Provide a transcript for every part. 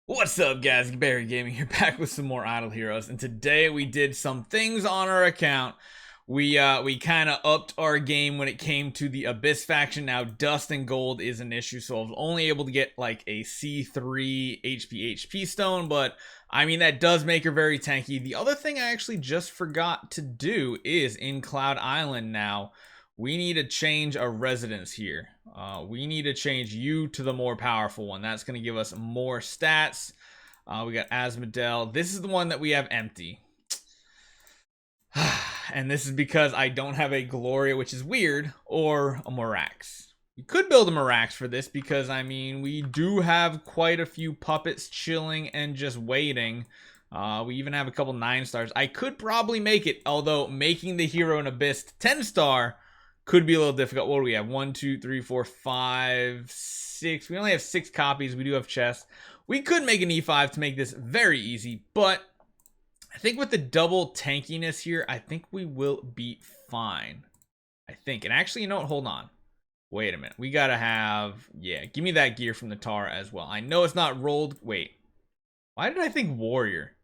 What's up, guys? Barry Gaming here, back with some more Idle Heroes, and today we did some things on our account. We kind of upped our game when it came to the Abyss faction. Now Dust and Gold is an issue, so I was only able to get like a C3 HP stone, but I mean that does make her very tanky. The other thing I actually just forgot to do is in Cloud Island now, we need to change a residence here. We need to change you to the more powerful one. That's going to give us more stats. We got Asmodel. This is the one that we have empty. And this is because I don't have a Gloria, which is weird, or a Morax. We could build a Morax for this because, I mean, we do have quite a few puppets chilling and just waiting. We even have a couple 9-stars. I could probably make it, although making the hero in Abyss 10-star could be a little difficult. What do we have? 1, 2, 3, 4, 5, 6. We only have 6 copies. We do have chests. We could make an E5 to make this very easy, but I think with the double tankiness here, I think we will be fine. I think. And actually, you know what? Hold on. Wait a minute. We gotta have... Yeah, give me that gear from the Tara as well. I know it's not rolled. Wait. Why did I think Warrior?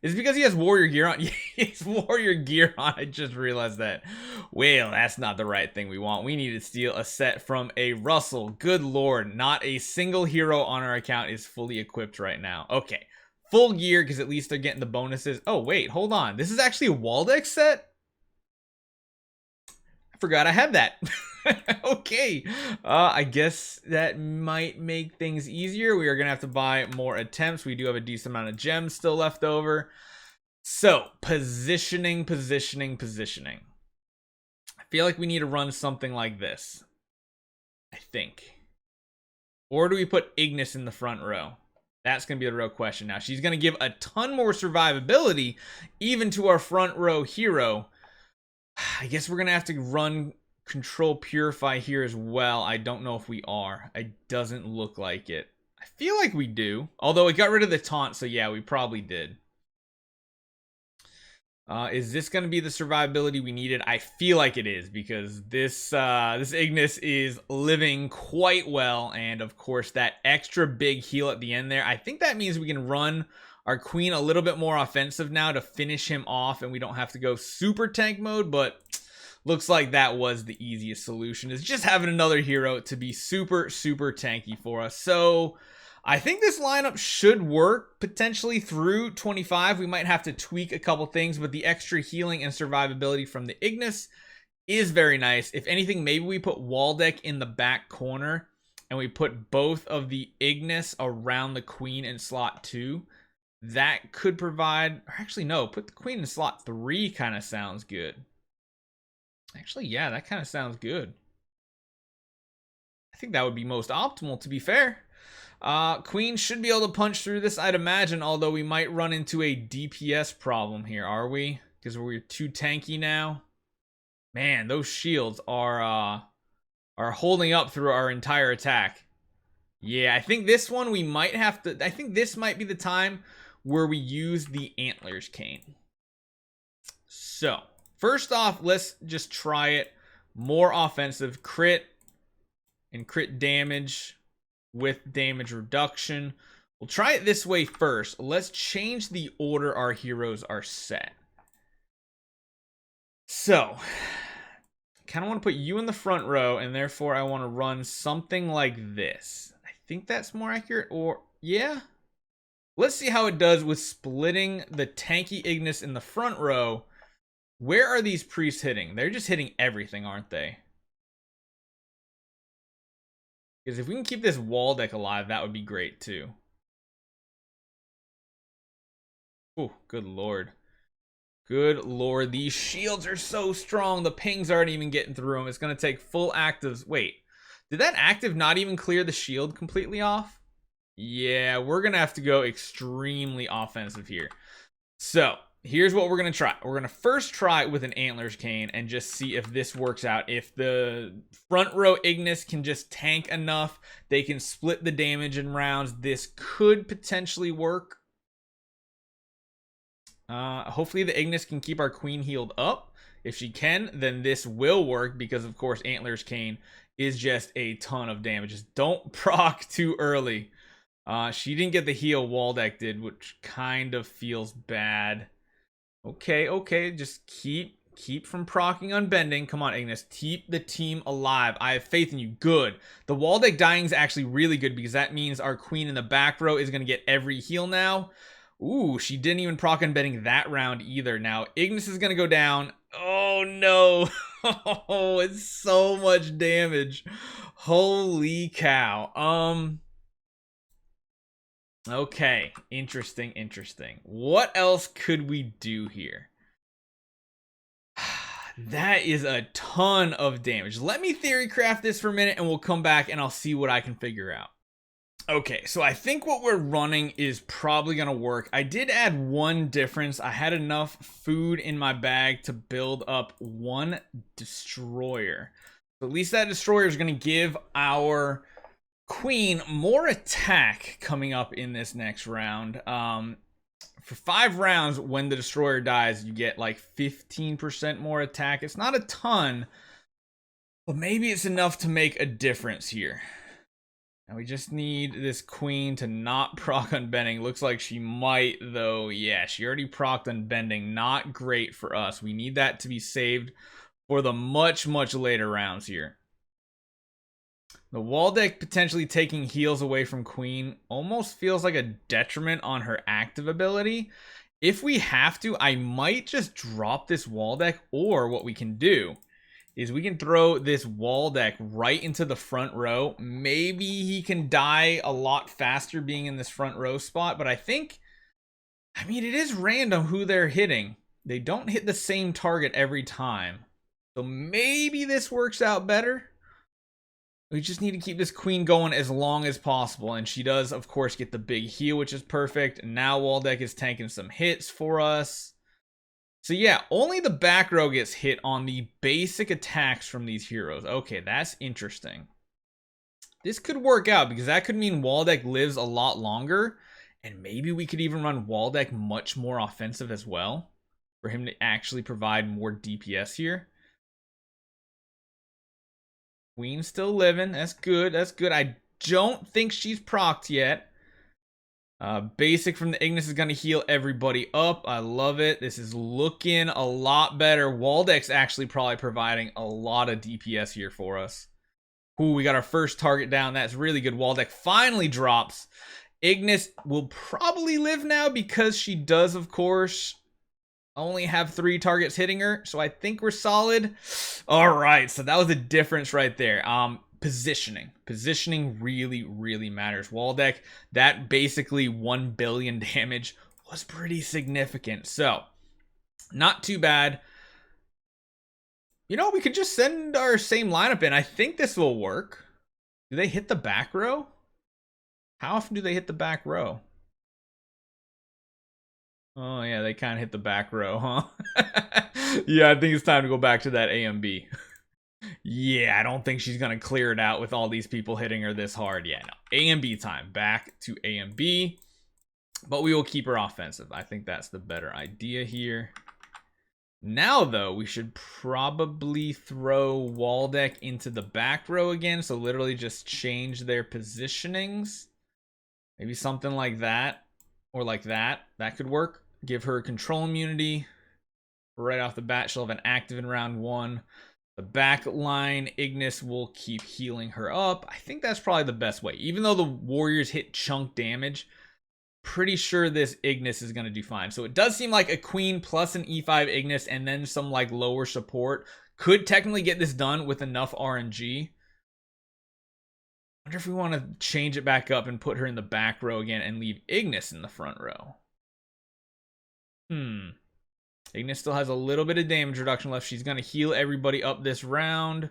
Is it because he has Warrior gear on? He has Warrior gear on. I just realized that. Well, that's not the right thing we want. We need to steal a set from a Russell. Good lord. Not a single hero on our account is fully equipped right now. Okay. Full gear, because at least they're getting the bonuses. Oh, wait. Hold on. This is actually a Waldeck set? I forgot I had that. Okay. I guess that might make things easier. We are going to have to buy more attempts. We do have a decent amount of gems still left over. So, positioning. I feel like we need to run something like this. I think. Or do we put Ignis in the front row? That's going to be the real question. Now, she's going to give a ton more survivability, even to our front row hero. I guess we're going to have to run Control Purify here as well. I don't know if we are. It doesn't look like it. I feel like we do. Although it got rid of the taunt, so yeah, we probably did. Is this going to be the survivability we needed? I feel like it is, because this Ignis is living quite well, and of course that extra big heal at the end there. I think that means we can run our queen a little bit more offensive now to finish him off, and we don't have to go super tank mode, but looks like that was the easiest solution, is just having another hero to be super tanky for us. So I think this lineup should work potentially through 25. We might have to tweak a couple things, but the extra healing and survivability from the Ignis is very nice. If anything, maybe we put Waldeck in the back corner and we put both of the Ignis around the queen in slot 2. That could provide, or actually no, put the queen in slot 3 kind of sounds good. Actually, yeah, that kind of sounds good. I think that would be most optimal, to be fair. Queen should be able to punch through this, I'd imagine, although we might run into a DPS problem here, are we? Because we're too tanky now. Man, those shields are holding up through our entire attack. Yeah, I think this one we might have to... I think this might be the time where we use the Antlers Cane. So, first off, let's just try it. More offensive. Crit and crit damage with damage reduction. We'll try it this way first. Let's change the order our heroes are set. So, kind of want to put you in the front row, and therefore I want to run something like this. I think that's more accurate, or yeah. Let's see how it does with splitting the tanky Ignis in the front row. Where are these priests hitting? They're just hitting everything, aren't they? Because if we can keep this Waldeck alive, that would be great too. Oh, good lord. Good lord, these shields are so strong. The pings aren't even getting through them. It's going to take full actives. Wait, did that active not even clear the shield completely off? Yeah, we're going to have to go extremely offensive here. So, here's what we're going to try. We're going to first try with an Antlers Cane and just see if this works out. If the front row Ignis can just tank enough, they can split the damage in rounds. This could potentially work. Hopefully the Ignis can keep our queen healed up. If she can, then this will work because, of course, Antler's Cane is just a ton of damage. Just don't proc too early. She didn't get the heal Waldeck did, which kind of feels bad. Okay. Just keep from proccing unbending. Come on, Ignis. Keep the team alive. I have faith in you. Good. The Waldeck dying is actually really good because that means our queen in the back row is going to get every heal now. Ooh, she didn't even proc unbending that round either. Now, Ignis is going to go down. Oh, no. Oh, it's so much damage. Holy cow. Okay. Interesting. What else could we do here? That is a ton of damage. Let me theory craft this for a minute and we'll come back and I'll see what I can figure out. Okay, so I think what we're running is probably going to work. I did add one difference. I had enough food in my bag to build up one destroyer. So at least that destroyer is going to give our queen more attack coming up in this next round. For 5 rounds, when the destroyer dies, you get like 15% more attack. It's not a ton, but maybe it's enough to make a difference here. Now we just need this queen to not proc unbending. Looks like she might, though. Yeah, she already procced unbending. Not great for us. We need that to be saved for the much later rounds here. The Waldeck potentially taking heals away from queen almost feels like a detriment on her active ability. If we have to, I might just drop this Waldeck, or what we can do is we can throw this Waldeck right into the front row. Maybe he can die a lot faster being in this front row spot, but I mean, it is random who they're hitting. They don't hit the same target every time. So maybe this works out better. We just need to keep this queen going as long as possible. And she does, of course, get the big heal, which is perfect. And now Waldeck is tanking some hits for us. So yeah, only the back row gets hit on the basic attacks from these heroes. Okay, that's interesting. This could work out because that could mean Waldeck lives a lot longer. And maybe we could even run Waldeck much more offensive as well, for him to actually provide more DPS here. Queen's still living. That's good. I don't think she's procced yet. Basic from the Ignis is going to heal everybody up. I love it. This is looking a lot better. Waldeck's actually probably providing a lot of DPS here for us. Ooh, we got our first target down. That's really good. Waldeck finally drops. Ignis will probably live now because she does, of course, only have 3 targets hitting her. So I think we're solid. All right. So that was the difference right there. Positioning really matters. Waldeck, that basically 1 billion damage was pretty significant. So not too bad. You know, we could just send our same lineup in. I think this will work. Do they hit the back row? How often do they hit the back row? Oh, yeah, they kind of hit the back row, huh? Yeah, I think it's time to go back to that AMB. Yeah, I don't think she's going to clear it out with all these people hitting her this hard. Yeah, no. AMB time. Back to AMB. But we will keep her offensive. I think that's the better idea here. Now, though, we should probably throw Waldeck into the back row again. So literally just change their positionings. Maybe something like that. Or like that. That could work. Give her control immunity. Right off the bat, she'll have an active in round 1. The back line, Ignis will keep healing her up. I think that's probably the best way. Even though the warriors hit chunk damage, pretty sure this Ignis is going to do fine. So it does seem like a queen plus an E5 Ignis and then some like lower support could technically get this done with enough RNG. I wonder if we want to change it back up and put her in the back row again and leave Ignis in the front row. Ignis still has a little bit of damage reduction left. She's going to heal everybody up this round.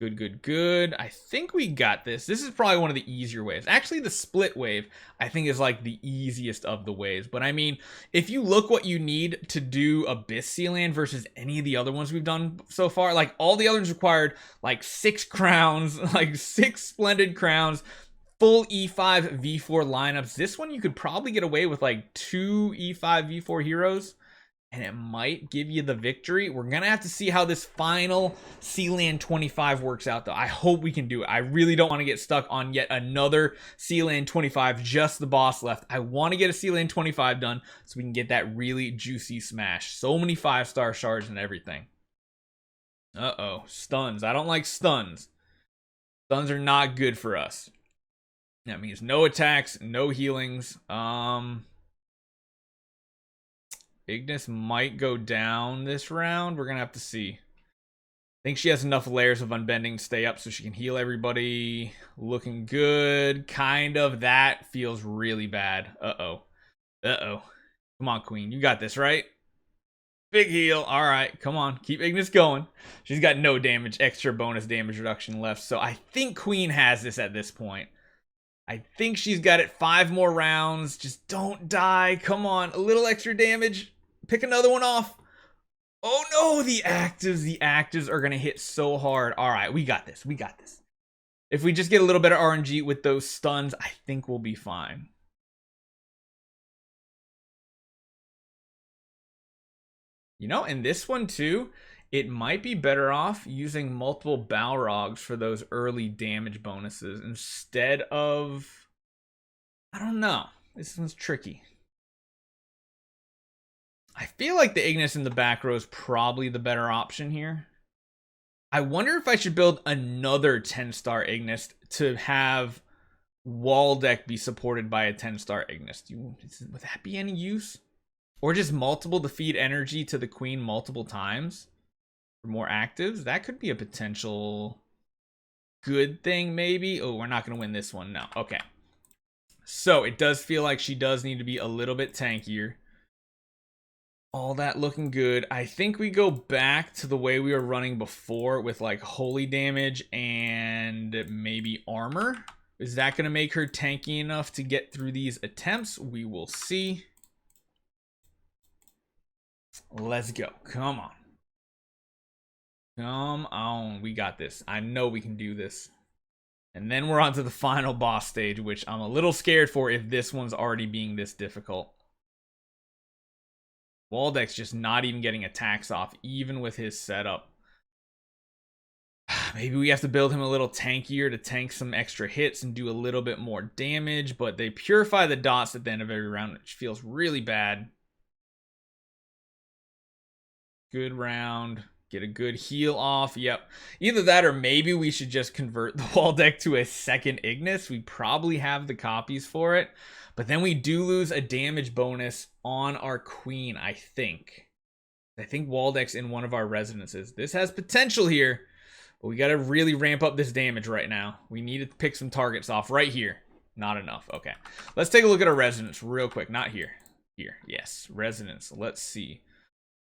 Good. I think we got this. This is probably one of the easier waves. Actually, the split wave, I think, is like the easiest of the waves. But I mean, if you look what you need to do Abyss Sealand versus any of the other ones we've done so far, like all the others required like 6 crowns, like 6 splendid crowns, full E5 V4 lineups. This one you could probably get away with like 2 E5 V4 heroes, and it might give you the victory. We're gonna have to see how this final Sealand 25 works out, though. I hope we can do it. I really don't want to get stuck on yet another Sealand 25, just the boss left. I want to get a Sealand 25 done so we can get that really juicy smash. So many 5-star shards and everything. Uh-oh, stuns. I don't like stuns. Stuns are not good for us. That means no attacks, no healings. Ignis might go down this round. We're gonna have to see. I think she has enough layers of unbending to stay up so she can heal everybody. Looking good. Kind of. That feels really bad. Uh-oh. Uh-oh. Come on, Queen. You got this, right? Big heal. All right. Come on. Keep Ignis going. She's got no damage. Extra bonus damage reduction left. So I think Queen has this at this point. I think she's got it. 5 more rounds. Just don't die. Come on. A little extra damage. Pick another one off. Oh no, the actives. The actives are going to hit so hard. All right, we got this. We got this. If we just get a little bit of RNG with those stuns, I think we'll be fine. You know, in this one too, it might be better off using multiple Balrogs for those early damage bonuses instead of... I don't know. This one's tricky. I feel like the Ignis in the back row is probably the better option here. I wonder if I should build another 10-star Ignis to have Waldeck be supported by a 10-star Ignis. Would that be any use? Or just multiple to feed energy to the Queen multiple times for more actives? That could be a potential good thing, maybe. Oh, we're not going to win this one. No. Okay. So it does feel like she does need to be a little bit tankier. All that looking good. I think we go back to the way we were running before with like holy damage and maybe armor. Is that going to make her tanky enough to get through these attempts? We will see. Let's go. Come on. Come on. We got this. I know we can do this. And then we're on to the final boss stage, which I'm a little scared for if this one's already being this difficult. Waldeck's just not even getting attacks off, even with his setup. Maybe we have to build him a little tankier to tank some extra hits and do a little bit more damage, but they purify the dots at the end of every round, which feels really bad. Good round. Get a good heal off. Yep. Either that or maybe we should just convert the Waldeck to a second Ignis. We probably have the copies for it. But then we do lose a damage bonus on our Queen, I think. I think Waldeck's in one of our residences. This has potential here, but we got to really ramp up this damage right now. We need to pick some targets off right here. Not enough. Okay. Let's take a look at our residence real quick. Not here. Here. Yes. Residence. Let's see.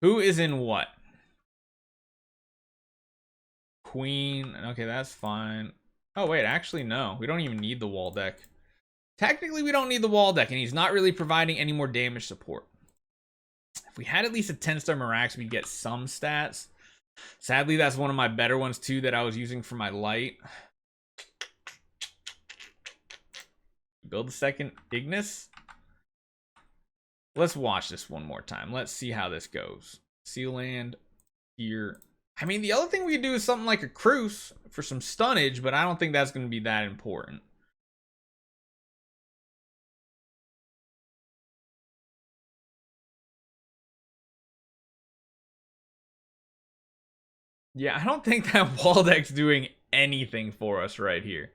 Who is in what? Queen. Okay, that's fine. Oh, wait. Actually, no. We don't even need the Waldeck. Technically, we don't need the Waldeck, and he's not really providing any more damage support. If we had at least a 10-star Mirax, we'd get some stats. Sadly, that's one of my better ones, too, that I was using for my light. Build the second Ignis. Let's watch this one more time. Let's see how this goes. Sealand here. I mean, the other thing we could do is something like a Cruise for some stunnage, but I don't think that's going to be that important. Yeah, I don't think that Waldeck's doing anything for us right here.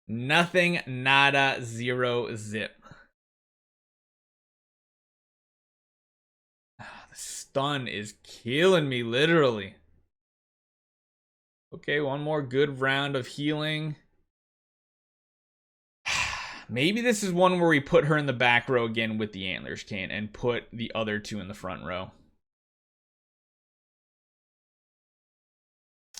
Nothing, nada, zero, zip. The stun is killing me, literally. Okay, one more good round of healing. Maybe this is one where we put her in the back row again with the Antlers can and put the other two in the front row.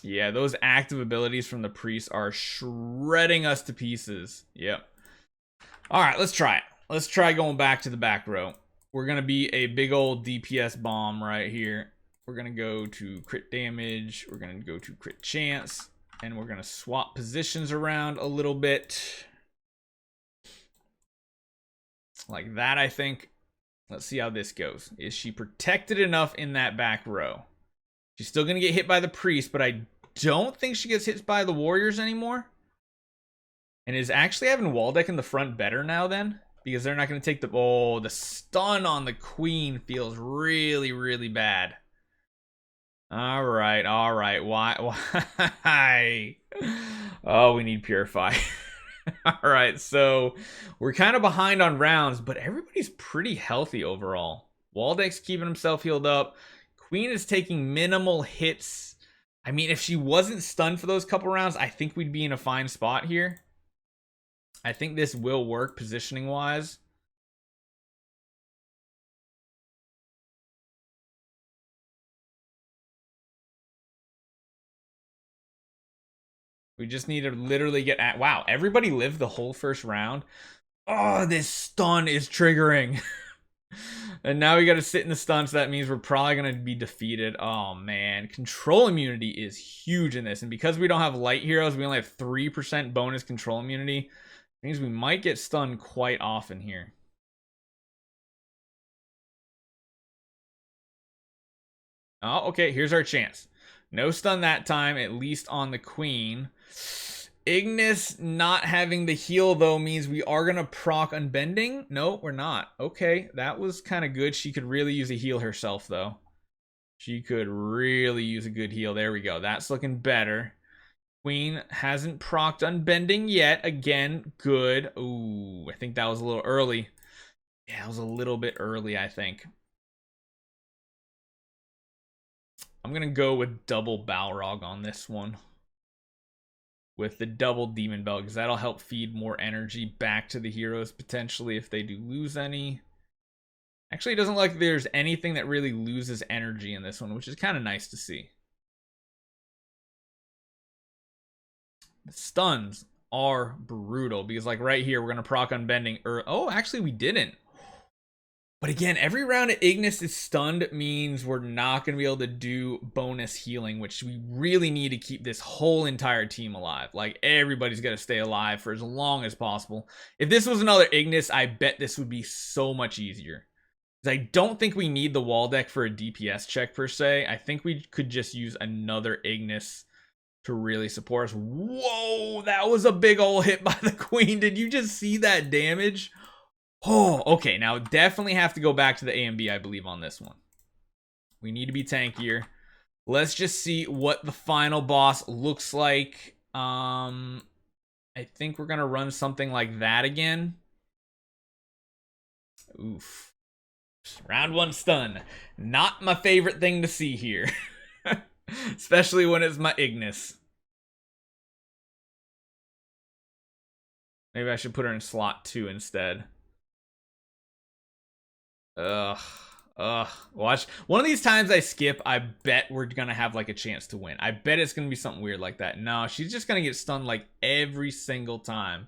Yeah, those active abilities from the priest are shredding us to pieces. Yep. All right, let's try it. Let's try going back to the back row. We're going to be a big old DPS bomb right here. We're going to go to crit damage. We're going to go to crit chance. And we're going to swap positions around a little bit. Like that, I think. Let's see how this goes. Is she protected enough in that back row? She's still going to get hit by the priest, but I don't think she gets hit by the warriors anymore. And is actually having Waldeck in the front better now then? Because they're not going to take the... Oh, the stun on the queen feels really, really bad. All right, all right. Why? Oh, we need Purify. All right, so we're kind of behind on rounds, but everybody's pretty healthy overall. Waldeck's keeping himself healed up. Queen is taking minimal hits. I mean, if she wasn't stunned for those couple rounds, I think we'd be in a fine spot here. I think this will work positioning-wise. We just need to literally get at... Wow, everybody lived the whole first round. Oh, this stun is triggering. And now we got to sit in the stun, so that means we're probably going to be defeated. Oh, man. Control immunity is huge in this. And because we don't have light heroes, we only have 3% bonus control immunity. It means we might get stunned quite often here. Oh, okay. Here's our chance. No stun that time, at least on the queen. Ignis not having the heal, though, means we are going to proc Unbending. No, we're not. Okay, that was kind of good. She could really use a heal herself, though. She could really use a good heal. There we go. That's looking better. Queen hasn't procced Unbending yet. Again, good. Ooh, I think that was a little early. Yeah, it was a little bit early, I think. I'm going to go with double Balrog on this one. With the double Demon Belt, because that'll help feed more energy back to the heroes, potentially, if they do lose any. Actually, it doesn't look like there's anything that really loses energy in this one, which is kind of nice to see. The stuns are brutal, because like right here, we're going to proc Unbending. Oh, actually, we didn't. But again, every round at Ignis is stunned means we're not going to be able to do bonus healing, which we really need to keep this whole entire team alive. Like, everybody's got to stay alive for as long as possible. If this was another Ignis, I bet this would be so much easier. Because I don't think we need the Waldeck for a DPS check, per se. I think we could just use another Ignis to really support us. Whoa, that was a big ol' hit by the queen. Did you just see that damage? Oh, okay. Now, definitely have to go back to the A and B, I believe, on this one. We need to be tankier. Let's just see what the final boss looks like. I think we're going to run something like that again. Oof. Round 1 stun. Not my favorite thing to see here. Especially when it's my Ignis. Maybe I should put her in slot 2 instead. Watch. One of these times I skip, I bet we're gonna have like a chance to win. I bet it's gonna be something weird like that. No, she's just gonna get stunned like every single time.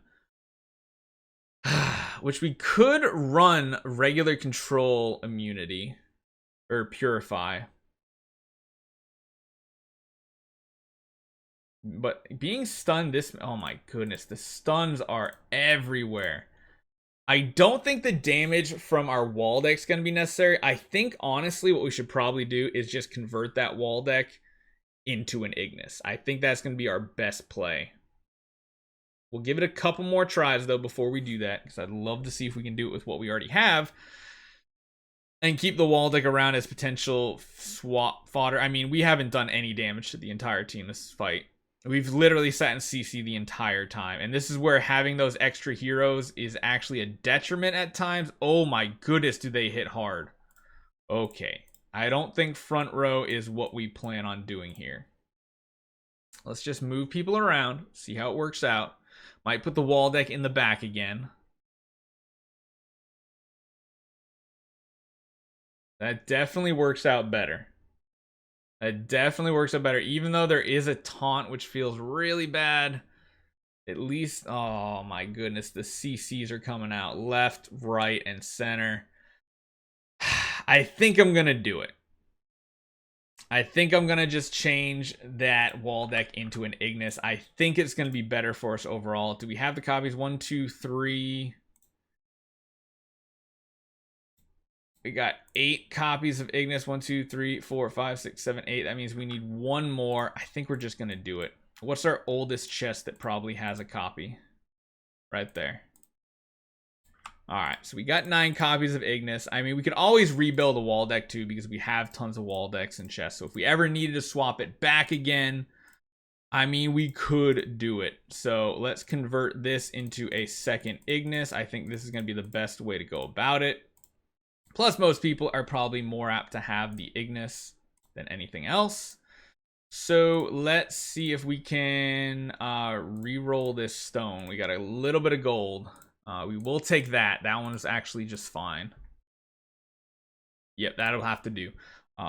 Which we could run regular control immunity. Or purify. But being stunned this... Oh my goodness, the stuns are everywhere. I don't think the damage from our Waldeck is going to be necessary. I think, honestly, what we should probably do is just convert that Waldeck into an Ignis. I think that's going to be our best play. We'll give it a couple more tries, though, before we do that, because I'd love to see if we can do it with what we already have. And keep the Waldeck around as potential swap fodder. I mean, we haven't done any damage to the entire team this fight. We've literally sat in CC the entire time. And this is where having those extra heroes is actually a detriment at times. Oh my goodness, do they hit hard. Okay. I don't think front row is what we plan on doing here. Let's just move people around. See how it works out. Might put the Waldeck in the back again. That definitely works out better. That definitely works out better. Even though there is a taunt, which feels really bad. At least, oh my goodness, the CCs are coming out. Left, right, and center. I think I'm going to do it. I think I'm going to just change that Waldeck into an Ignis. I think it's going to be better for us overall. Do we have the copies? 1, 2, 3... We got 8 copies of Ignis. 1, 2, 3, 4, 5, 6, 7, 8. That means we need one more. I think we're just going to do it. What's our oldest chest that probably has a copy? Right there. All right, so we got 9 copies of Ignis. I mean, we could always rebuild a wall deck too because we have tons of wall decks and chests. So if we ever needed to swap it back again, I mean, we could do it. So let's convert this into a second Ignis. I think this is going to be the best way to go about it. Plus, most people are probably more apt to have the Ignis than anything else. So let's see if we can re-roll this stone. We got a little bit of gold. We will take that. That one is actually just fine. Yep, that'll have to do.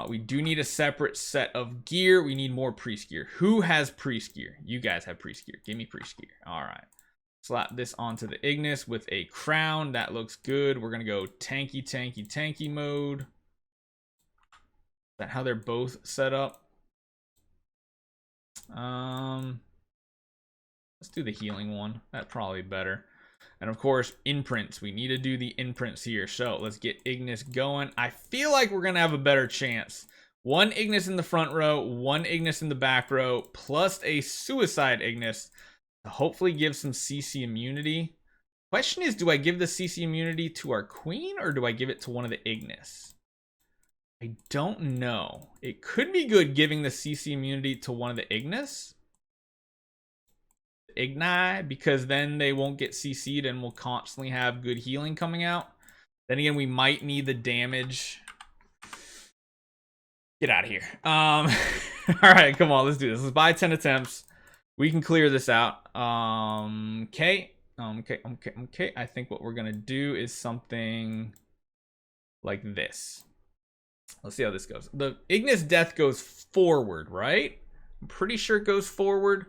We do need a separate set of gear. We need more priest gear. Who has priest gear? You guys have priest gear. Give me priest gear. All right. Slap this onto the Ignis with a crown. That looks good. We're going to go tanky, tanky, tanky mode. Is that how they're both set up? Let's do the healing one. That's probably better. And of course, imprints. We need to do the imprints here. So let's get Ignis going. I feel like we're going to have a better chance. 1 Ignis in the front row, 1 Ignis in the back row, plus a suicide Ignis to hopefully give some CC immunity. Question is, do I give the CC immunity to our queen or do I give it to one of the Ignis? I don't know. It could be good giving the CC immunity to one of the Ignis. Ignis, because then they won't get CC'd and we'll constantly have good healing coming out. Then again, we might need the damage. Get out of here. All right, come on, let's do this. Let's buy 10 attempts. We can clear this out. Okay. I think what we're gonna do is something like this. Let's see how this goes. The Ignis death goes forward, right? I'm pretty sure it goes forward.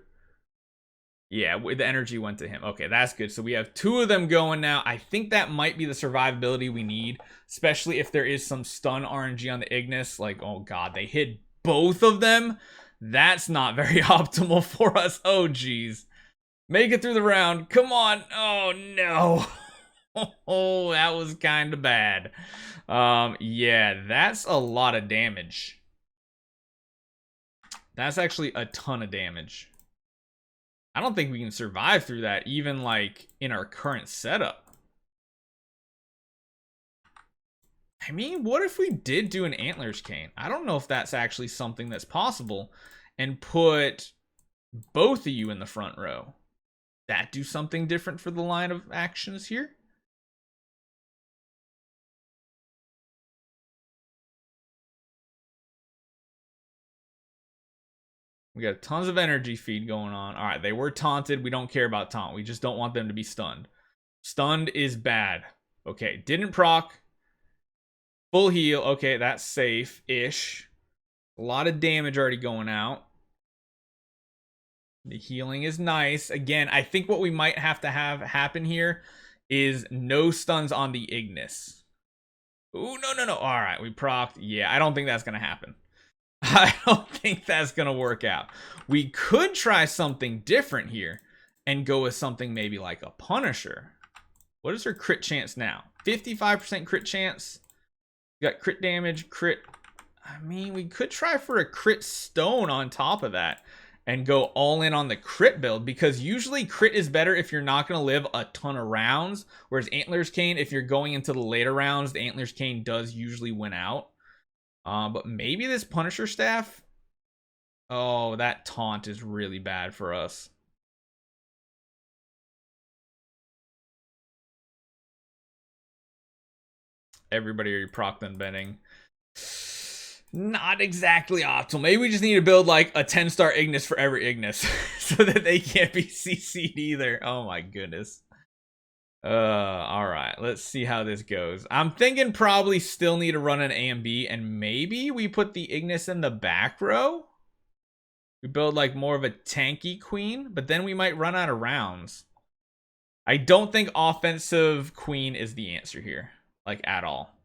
Yeah, the energy went to him. Okay, that's good. So we have 2 of them going now. I think that might be the survivability we need, especially if there is some stun RNG on the Ignis. Like, oh god, they hit both of them. That's not very optimal for us. Oh, geez. Make it through the round. Come on. Oh, no. Oh, that was kind of bad. Yeah, that's a lot of damage. That's actually a ton of damage. I don't think we can survive through that, even like in our current setup. I mean, what if we did do an Antlers Cane? I don't know if that's actually something that's possible. And put both of you in the front row. That do something different for the line of actions here? We got tons of energy feed going on. All right, they were taunted. We don't care about taunt. We just don't want them to be stunned. Stunned is bad. Okay, didn't proc. Full heal. Okay, that's safe-ish. A lot of damage already going out. The healing is nice. Again, I think what we might have to have happen here is no stuns on the Ignis. Ooh, no. All right, we procced. Yeah, I don't think that's going to happen. I don't think that's going to work out. We could try something different here and go with something maybe like a Punisher. What is her crit chance now? 55% crit chance. We got crit damage, crit. I mean, we could try for a crit stone on top of that and go all in on the crit build, because usually crit is better if you're not going to live a ton of rounds, whereas Antlers Cane, if you're going into the later rounds, the Antlers Cane does usually win out. But maybe this Punisher staff. Oh, that taunt is really bad for us. Everybody are proc then bending. Not exactly optimal. Maybe we just need to build like a 10-star Ignis for every Ignis so that they can't be CC'd either. Oh my goodness. All right, let's see how this goes. I'm thinking probably still need to run an A and B, and maybe we put the Ignis in the back row. We build like more of a tanky queen, but then we might run out of rounds. I don't think offensive queen is the answer here, like at all.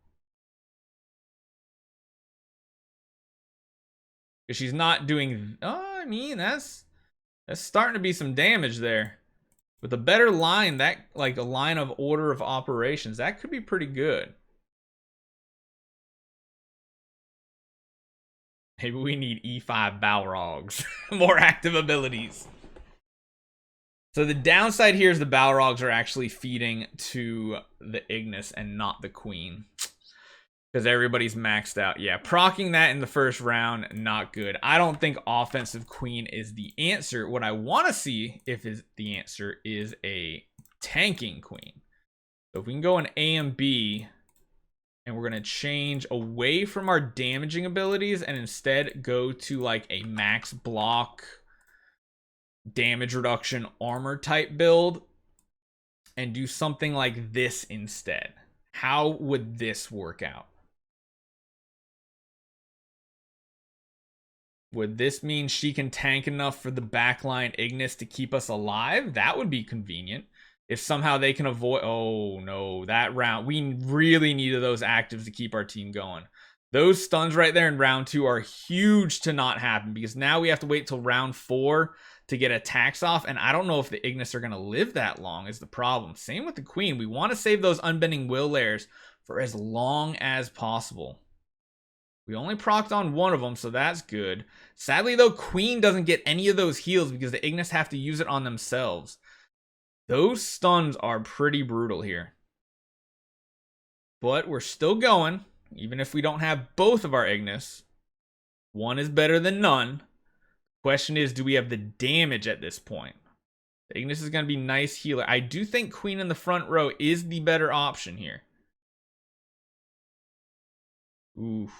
Because she's not doing. Oh, I mean, that's starting to be some damage there. With a better line, that like a line of order of operations, that could be pretty good. Maybe we need E5 Balrogs. More active abilities. So the downside here is the Balrogs are actually feeding to the Ignis and not the Queen. Because everybody's maxed out. Yeah, proccing that in the first round, not good. I don't think offensive Queen is the answer. What I want to see, if is the answer, is a tanking Queen. So if we can go in A and B, and we're going to change away from our damaging abilities and instead go to like a max block, damage reduction, armor type build, and do something like this instead. How would this work out? Would this mean she can tank enough for the backline Ignis to keep us alive? That would be convenient. If somehow they can avoid... Oh, no. That round... We really needed those actives to keep our team going. Those stuns right there in round 2 are huge to not happen, because now we have to wait till round 4 to get attacks off, and I don't know if the Ignis are going to live that long is the problem. Same with the Queen. We want to save those Unbending Will layers for as long as possible. We only procced on one of them, so that's good. Sadly, though, Queen doesn't get any of those heals because the Ignis have to use it on themselves. Those stuns are pretty brutal here. But we're still going, even if we don't have both of our Ignis. One is better than none. Question is, do we have the damage at this point? The Ignis is going to be nice healer. I do think Queen in the front row is the better option here. Oof.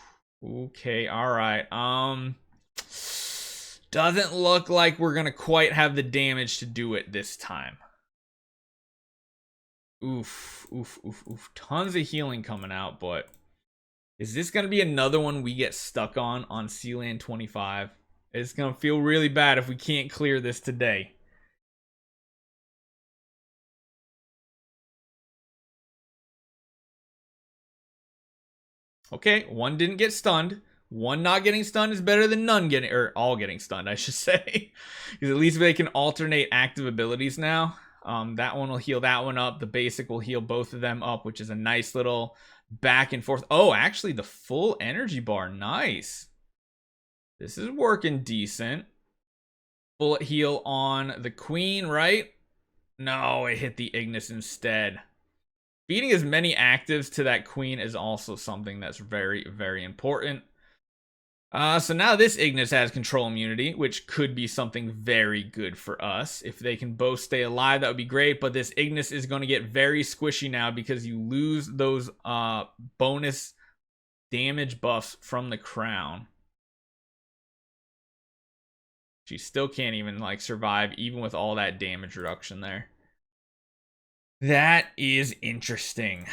Okay, alright. Doesn't look like we're gonna quite have the damage to do it this time. Oof. Tons of healing coming out, but is this gonna be another one we get stuck on Sealand 25? It's gonna feel really bad if we can't clear this today. Okay, one didn't get stunned. One not getting stunned is better than none getting, or all getting stunned, I should say. Because at least they can alternate active abilities now. That one will heal that one up. The basic will heal both of them up, which is a nice little back and forth. Oh, actually, the full energy bar. Nice. This is working decent. Bullet heal on the Queen, right? No, it hit the Ignis instead. Feeding as many actives to that Queen is also something that's very, very important. So now this Ignis has control immunity, which could be something very good for us. If they can both stay alive, that would be great. But this Ignis is going to get very squishy now because you lose those bonus damage buffs from the crown. She still can't even like survive even with all that damage reduction there. That is interesting.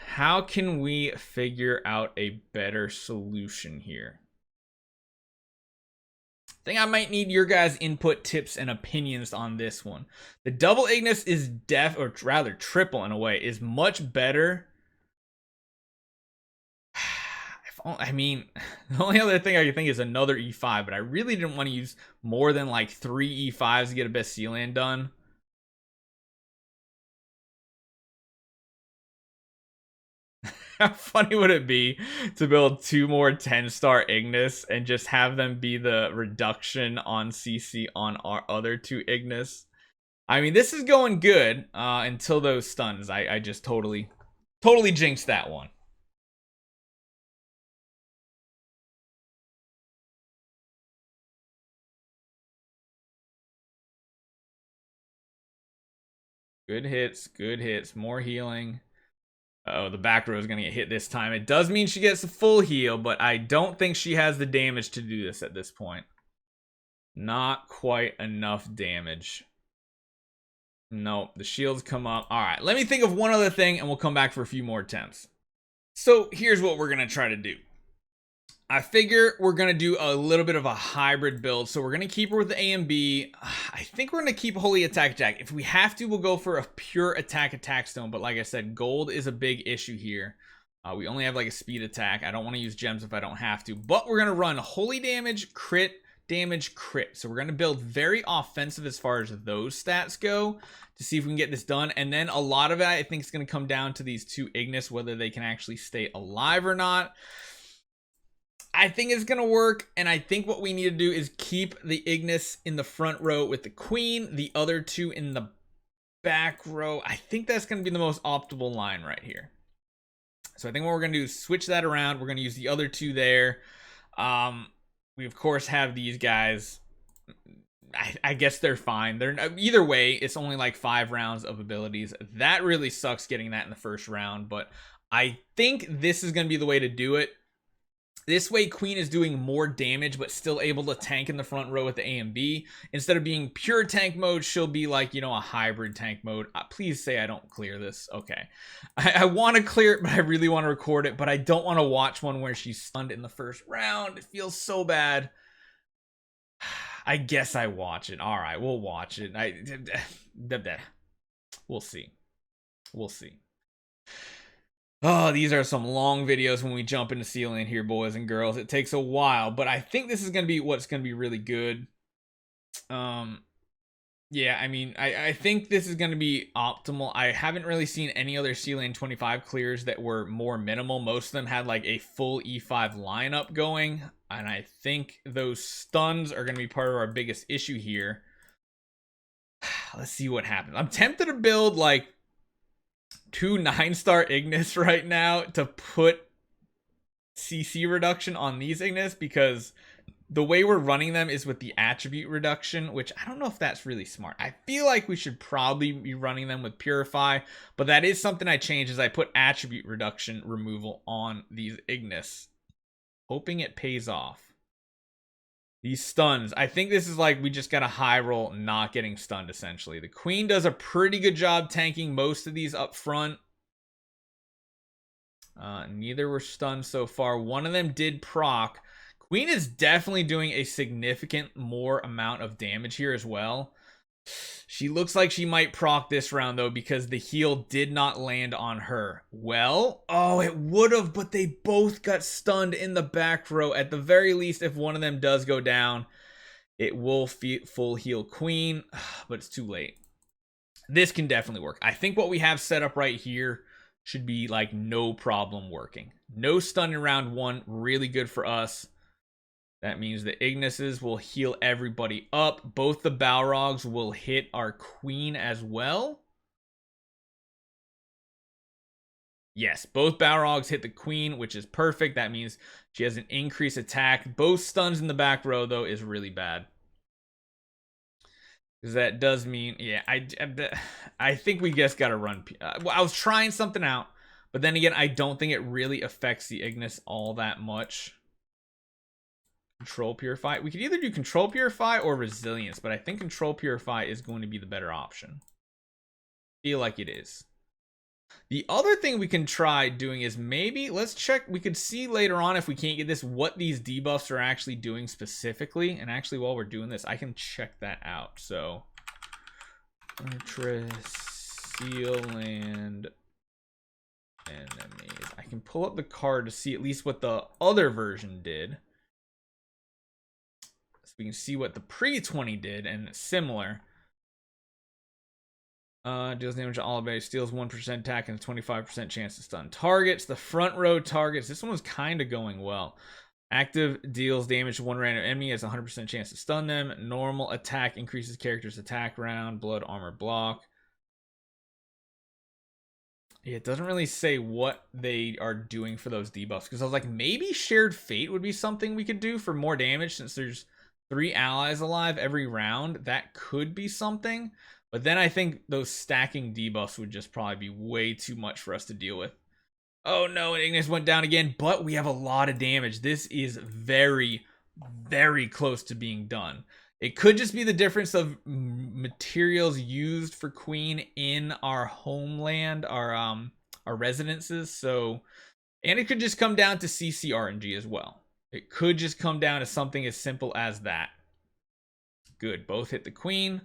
How can we figure out a better solution here? I think I might need your guys' input, tips, and opinions on this one. The double Ignis is or rather triple in a way, is much better. I mean, the only other thing I can think is another E5, but I really didn't want to use more than like 3 E5s to get a best Sealand done. How funny would it be to build 2 more 10-star Ignis and just have them be the reduction on CC on our other 2 Ignis? I mean, this is going good until those stuns. I just totally jinxed that one. Good hits, more healing. Oh, the back row is going to get hit this time. It does mean she gets a full heal, but I don't think she has the damage to do this at this point. Not quite enough damage. Nope, the shields come up. All right, let me think of one other thing, and we'll come back for a few more attempts. So here's what we're going to try to do. I figure we're going to do a little bit of a hybrid build. So we're going to keep her with the A and B. I think we're going to keep Holy Attack. If we have to, we'll go for a pure attack stone. But like I said, gold is a big issue here. We only have like a speed attack. I don't want to use gems if I don't have to. But we're going to run holy damage, crit, damage, crit. So we're going to build very offensive as far as those stats go to see if we can get this done. And then a lot of it, I think, is going to come down to these 2 Ignis, whether they can actually stay alive or not. I think it's going to work, and I think what we need to do is keep the Ignis in the front row with the queen, the other two in the back row. I think that's going to be the most optimal line right here. So I think what we're going to do is switch that around. We're going to use the other two there. We, of course, have these guys. I guess they're fine. They're either way, it's only like 5 rounds of abilities. That really sucks getting that in the first round, but I think this is going to be the way to do it. This way, Queen is doing more damage, but still able to tank in the front row with the A and B. Instead of being pure tank mode, she'll be like, you know, a hybrid tank mode. Please say I don't clear this. Okay. I want to clear it, but I really want to record it, but I don't want to watch one where she's stunned in the first round. It feels so bad. I guess I watch it. All right, we'll watch it. We'll see. We'll see. Oh, these are some long videos when we jump into Sealand here, boys and girls. It takes a while, but I think this is going to be what's going to be really good. Yeah, I mean, I think this is going to be optimal. I haven't really seen any other Sealand 25 clears that were more minimal. Most of them had like a full E5 lineup going, and I think those stuns are going to be part of our biggest issue here. Let's see what happens. I'm tempted to build like 2 9-star Ignis right now to put CC reduction on these Ignis, because the way we're running them is with the attribute reduction, which I don't know if that's really smart. I feel like we should probably be running them with Purify, but that is something I changed, is I put attribute reduction removal on these Ignis, hoping it pays off. These stuns, I think this is like we just got a high roll not getting stunned, essentially. The Queen does a pretty good job tanking most of these up front. Neither were stunned so far. One of them did proc. Queen is definitely doing a significant more amount of damage here as well. She looks like she might proc this round, though, because the heal did not land on her. Well, oh, it would have, but they both got stunned in the back row. At the very least, if one of them does go down, it will full heal Queen, but it's too late. This can definitely work. I think what we have set up right here should be like no problem working. No stun in round 1, really good for us. That means the Ignises will heal everybody up. Both the Balrogs will hit our Queen as well. Yes, both Balrogs hit the Queen, which is perfect. That means she has an increased attack. Both stuns in the back row, though, is really bad. Because that does mean, yeah, I think we just got to run. I was trying something out, but then again, I don't think it really affects the Ignis all that much. Control Purify. We could either do Control Purify or Resilience, but I think Control Purify is going to be the better option. Feel like it is. The other thing we can try doing is maybe, let's check, we could see later on if we can't get this, what these debuffs are actually doing specifically. And actually, while we're doing this, I can check that out. So, Sealand enemies. I can pull up the card to see at least what the other version did. We can see what the pre-20 did, and it's similar. Deals damage to all abilities, steals 1% attack and a 25% chance to stun targets. The front row targets, this one was kind of going well. Active deals damage to one random enemy, has a 100% chance to stun them. Normal attack increases character's attack round, blood, armor, block. Yeah, it doesn't really say what they are doing for those debuffs, because I was like, maybe Shared Fate would be something we could do for more damage, since there's 3 allies alive every round. That could be something, but then I think those stacking debuffs would just probably be way too much for us to deal with. Oh no, and Ignis went down again, but we have a lot of damage. This is very, very close to being done. It could just be the difference of materials used for Queen in our homeland, our residences. So, and it could just come down to CC RNG as well. It could just come down to something as simple as that. Good. Both hit the Queen.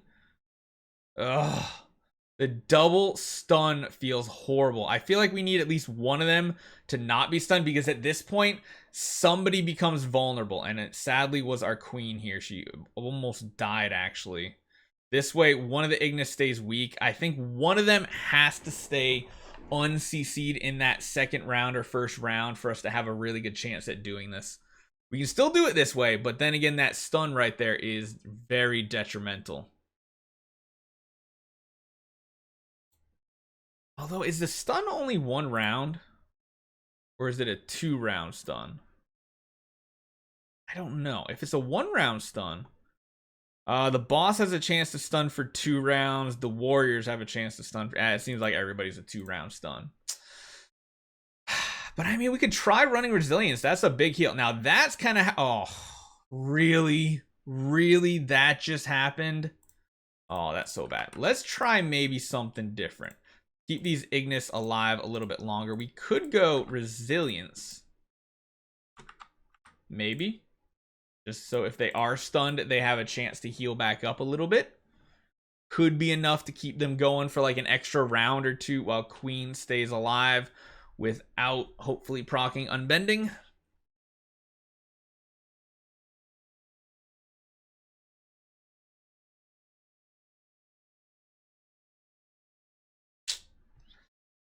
Ugh. The double stun feels horrible. I feel like we need at least one of them to not be stunned, because at this point, somebody becomes vulnerable. And it sadly was our Queen here. She almost died, actually. This way, one of the Ignis stays weak. I think one of them has to stay uncc'd in that second round or first round for us to have a really good chance at doing this. We can still do it this way, but then again, that stun right there is very detrimental. Although, is the stun only 1 round? Or is it a 2-round stun? I don't know. If it's a 1-round stun, the boss has a chance to stun for 2 rounds. The warriors have a chance to stun for... it seems like everybody's a 2-round stun. But I mean, we could try running resilience. That's a big heal. Now, that's kind of... oh, really? Really? That just happened? Oh, that's so bad. Let's try maybe something different. Keep these Ignis alive a little bit longer. We could go resilience. Maybe. Just so if they are stunned, they have a chance to heal back up a little bit. Could be enough to keep them going for like an extra round or 2 while Queen stays alive without hopefully proccing unbending.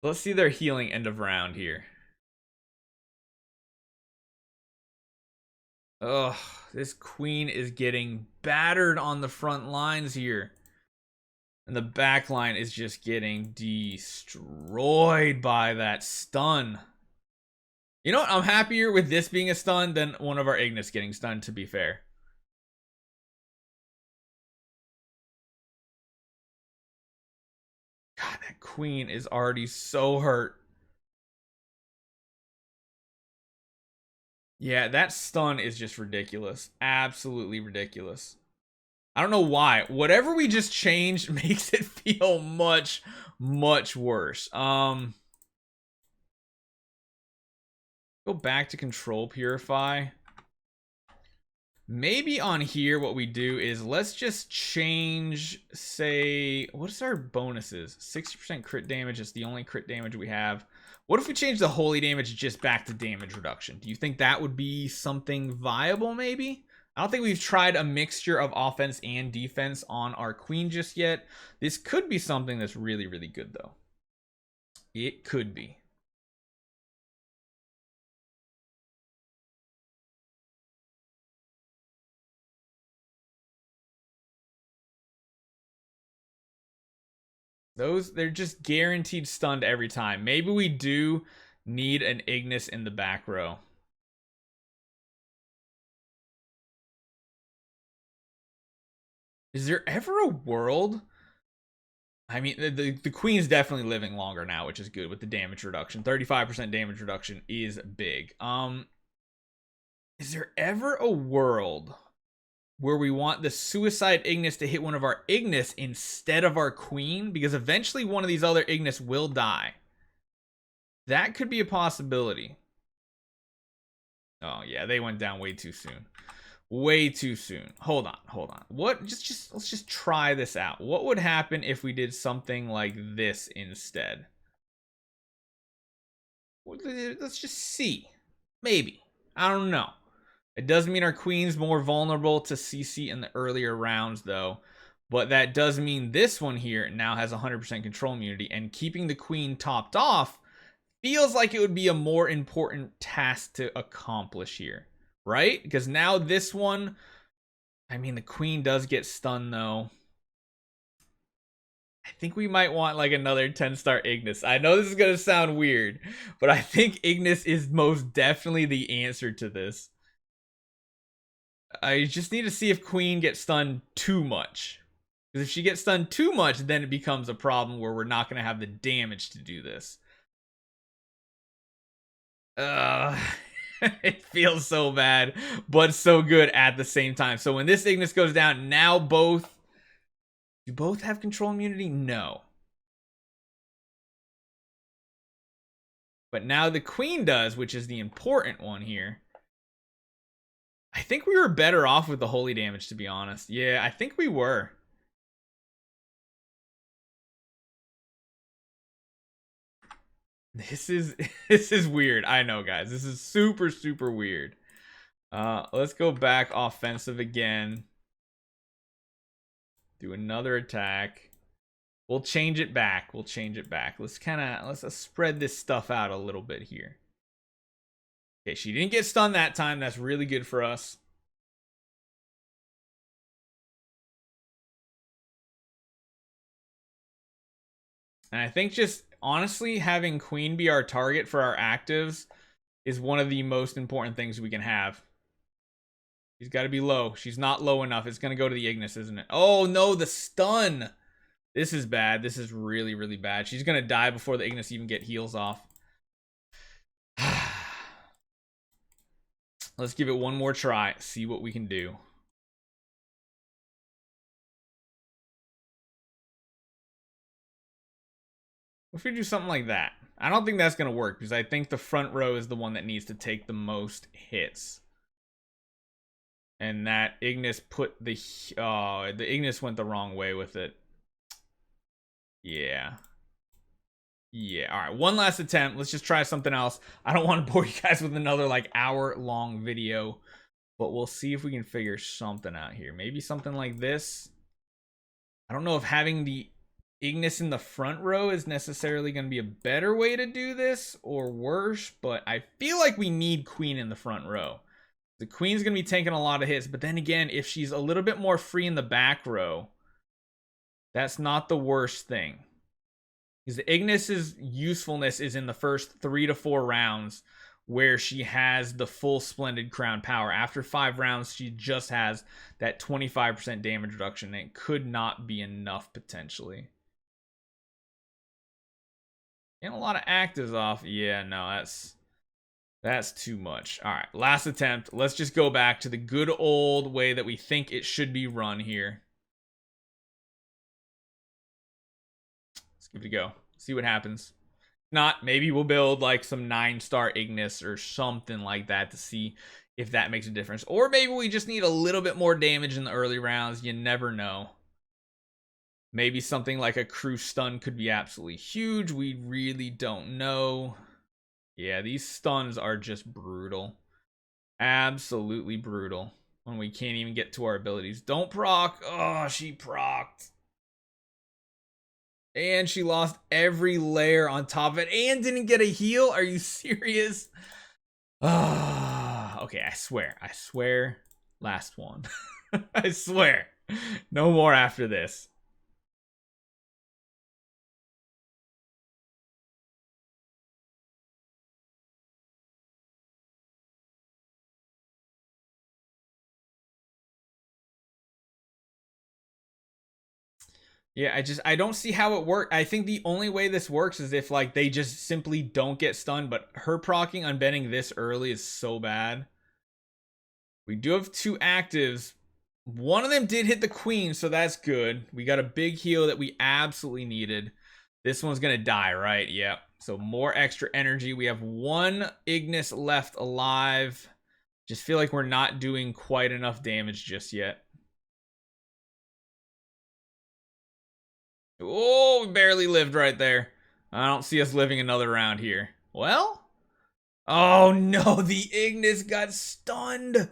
Let's see their healing end of round here. Ugh, this Queen is getting battered on the front lines here. And the back line is just getting destroyed by that stun. You know what? I'm happier with this being a stun than one of our Ignis getting stunned, to be fair. God, that Queen is already so hurt. Yeah, that stun is just ridiculous. Absolutely ridiculous. I don't know why. Whatever we just changed makes it feel much, much worse. Go back to control purify. Maybe on here what we do is let's just change, say, what's our bonuses? 60% crit damage is the only crit damage we have. What if we change the holy damage just back to damage reduction? Do you think that would be something viable maybe? I don't think we've tried a mixture of offense and defense on our Queen just yet. This could be something that's really, really good though. It could be. They're just guaranteed stunned every time. Maybe we do need an Ignis in the back row. Is there ever a world? I mean, the Queen's definitely living longer now, which is good with the damage reduction. 35% damage reduction is big. Is there ever a world where we want the Suicide Ignis to hit one of our Ignis instead of our Queen? Because eventually one of these other Ignis will die. That could be a possibility. Oh, yeah, they went down way too soon. Way too soon. Hold on. Let's just try this out. What would happen if we did something like this instead? Let's just see. Maybe. I don't know. It does mean our Queen's more vulnerable to CC in the earlier rounds, though. But that does mean this one here now has 100% control immunity. And keeping the Queen topped off feels like it would be a more important task to accomplish here. Right? Because now this one... I mean, the Queen does get stunned, though. I think we might want like another 10-star Ignis. I know this is going to sound weird, but I think Ignis is most definitely the answer to this. I just need to see if Queen gets stunned too much. Because if she gets stunned too much, then it becomes a problem where we're not going to have the damage to do this. It feels so bad, but so good at the same time. So when this Ignis goes down, now both... Do both have control immunity? No. But now the Queen does, which is the important one here. I think we were better off with the holy damage, to be honest. Yeah, I think we were. This is weird. I know, guys. This is super, super weird. Let's go back offensive again. Do another attack. We'll change it back. Let's spread this stuff out a little bit here. Okay, she didn't get stunned that time. That's really good for us. And I think just honestly having Queen be our target for our actives is one of the most important things we can have. She's got to be low. She's not low enough. It's going to go to the Ignis, isn't it? Oh, no, the stun. This is bad. This is really, really bad. She's going to die before the Ignis even get heals off. Let's give it one more try. See what we can do. If we do something like that. I don't think that's going to work because I think the front row is the one that needs to take the most hits. And that Ignis put the Ignis went the wrong way with it. Yeah. Yeah. All right. One last attempt. Let's just try something else. I don't want to bore you guys with another like hour-long video, but we'll see if we can figure something out here. Maybe something like this. I don't know if having the Ignis in the front row is necessarily going to be a better way to do this or worse, but I feel like we need Queen in the front row. The Queen's going to be taking a lot of hits, but then again, if she's a little bit more free in the back row, that's not the worst thing. Because the Ignis's usefulness is in the first 3 to 4 rounds where she has the full Splendid Crown power. After 5 rounds, she just has that 25% damage reduction, and it could not be enough potentially. And a lot of actives off. Yeah, no, that's too much. All right, last attempt. Let's just go back to the good old way that we think it should be run here. Let's give it a go. See what happens. Not, maybe we'll build like some 9-star Ignis or something like that to see if that makes a difference. Or maybe we just need a little bit more damage in the early rounds. You never know. Maybe something like a crew stun could be absolutely huge. We really don't know. Yeah, these stuns are just brutal. Absolutely brutal. When we can't even get to our abilities. Don't proc. Oh, she procced. And she lost every layer on top of it and didn't get a heal. Are you serious? Okay, I swear. Last one. I swear. No more after this. Yeah, I don't see how it works. I think the only way this works is if like they just simply don't get stunned, but her proccing unbending this early is so bad. We do have 2 actives. One of them did hit the Queen, so that's good. We got a big heal that we absolutely needed. This one's gonna die, right? Yep. So more extra energy. We have 1 Ignis left alive. Just feel like we're not doing quite enough damage just yet. Oh, we barely lived right there. I don't see us living another round here. Well? Oh no, the Ignis got stunned.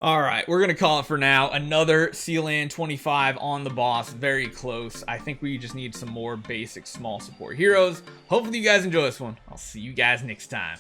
Alright, we're going to call it for now. Another Sealand 25 on the boss. Very close. I think we just need some more basic small support heroes. Hopefully you guys enjoy this one. I'll see you guys next time.